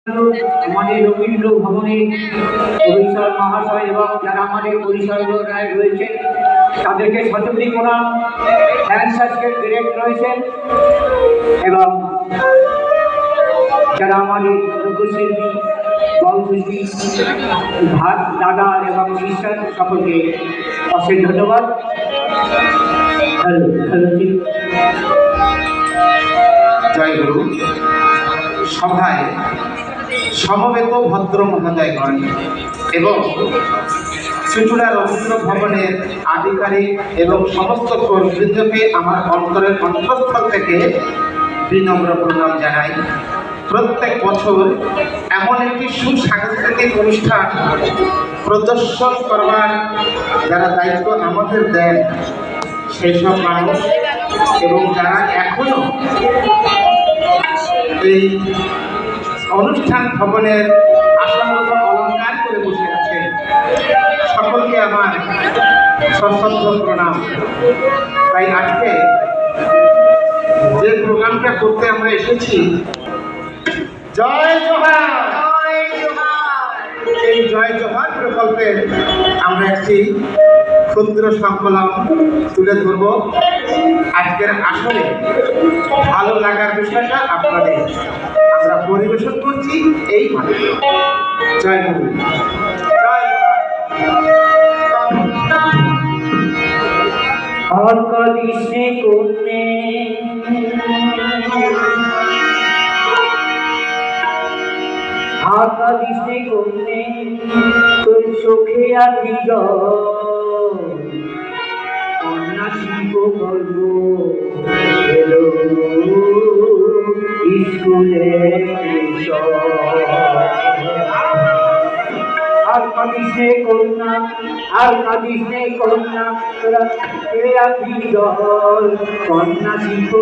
আমাদের রবীন্দ্র ভবনে পরিসর মহাশয় এবং যারা আমাদের পরিসররায় রয়েছে তাদেরকে সচেতন করা হ্যান্ডসার্চের গ্রেড রয়েছেন এবং যারা আমাদের লোকশিল্পী বংশশিল্পী ভাত দাদা এবং ঈশ্বর সকলকে অশেষ ধন্যবাদ। জয় গুরু। সভায় সমবেত ভদ্র মহোদয়গণ এবং চুঁচুড়া রবীন্দ্র ভবনের আধিকারিক এবং সমস্ত কর্মীবৃন্দকে আমার অন্তরের অন্তঃস্থল থেকে বিনম্র প্রণাম জানাই। প্রত্যেক বছর এমন একটি সুসাংস্কৃতিক অনুষ্ঠান প্রদর্শন করবার যারা দায়িত্ব আমাদের দেন সেই সব মানুষ এবং যারা এখনো এই অনুষ্ঠান ভবনের আশামত অলঙ্কার করে বসে আছে সকলকে আমার সশ্রদ্ধ প্রণাম। তাই আজকে যে প্রোগ্রামটা করতে আমরা এসেছি, জয় জোহার, এই জয় জোহার প্রকল্পে আমরা একটি ক্ষুদ্র সংকলন তুলে ধরব। আজকের আসলে ভালো লাগার বিষয়টা আপনাদের আমরা পরিবেশন করছি এই মানে। জয় গুরু, জয় আকাদিসে কন্যে তোর চোখে আছি কন্যা শিল্প গল্প এলো স্কুলে আর কাদিসে কন্যা তোরা চোখে আছি কন্যা শিল্প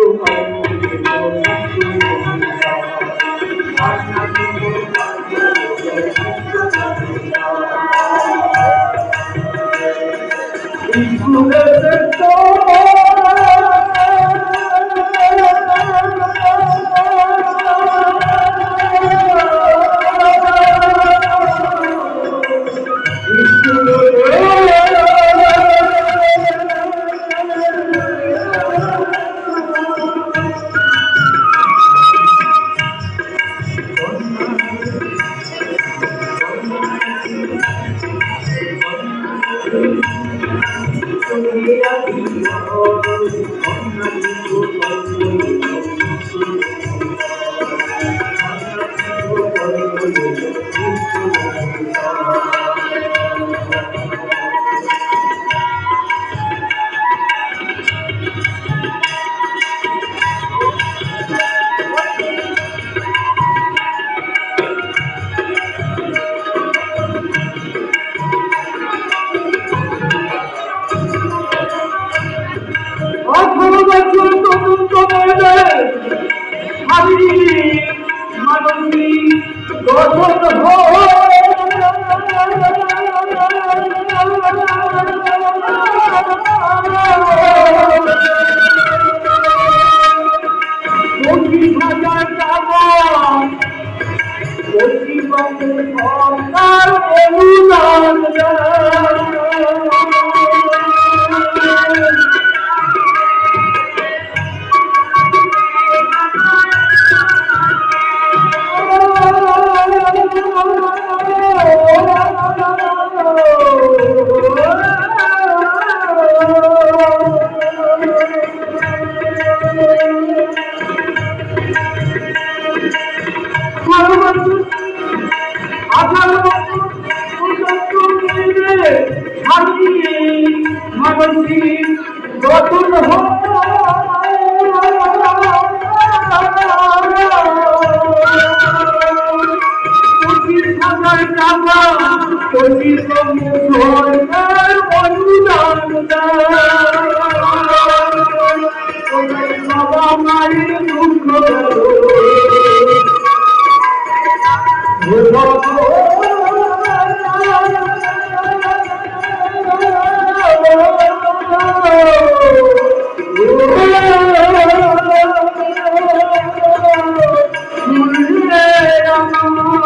Rama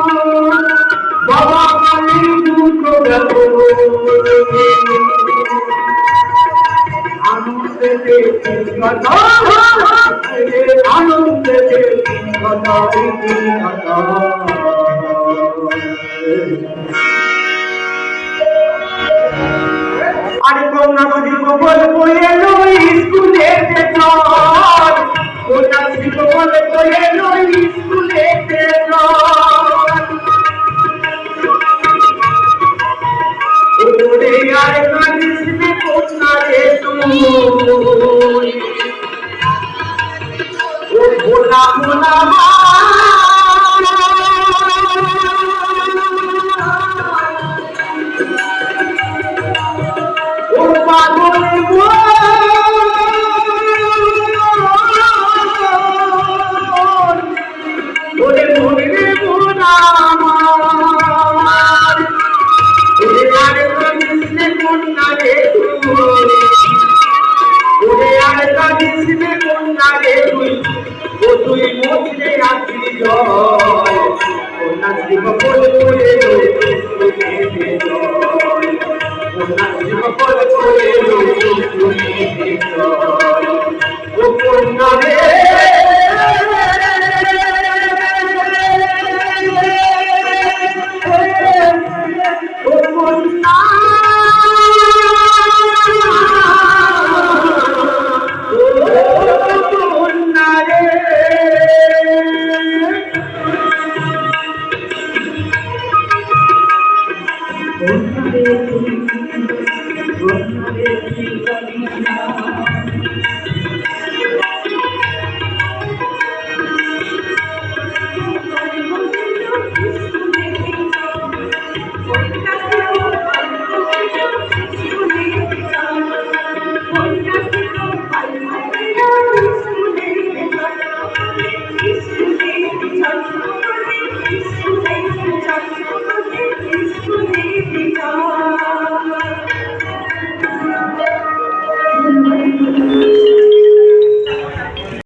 আনন্দে কথাই কথা আরে কন্যা শিল্প বলবো এলো স্কুলেতে চল কন্যা শিল্প বলবো এলো স্কুলেতে চল ওরে আরে কানিস নে কন্যা রে তুই ও ভোলা ভোলা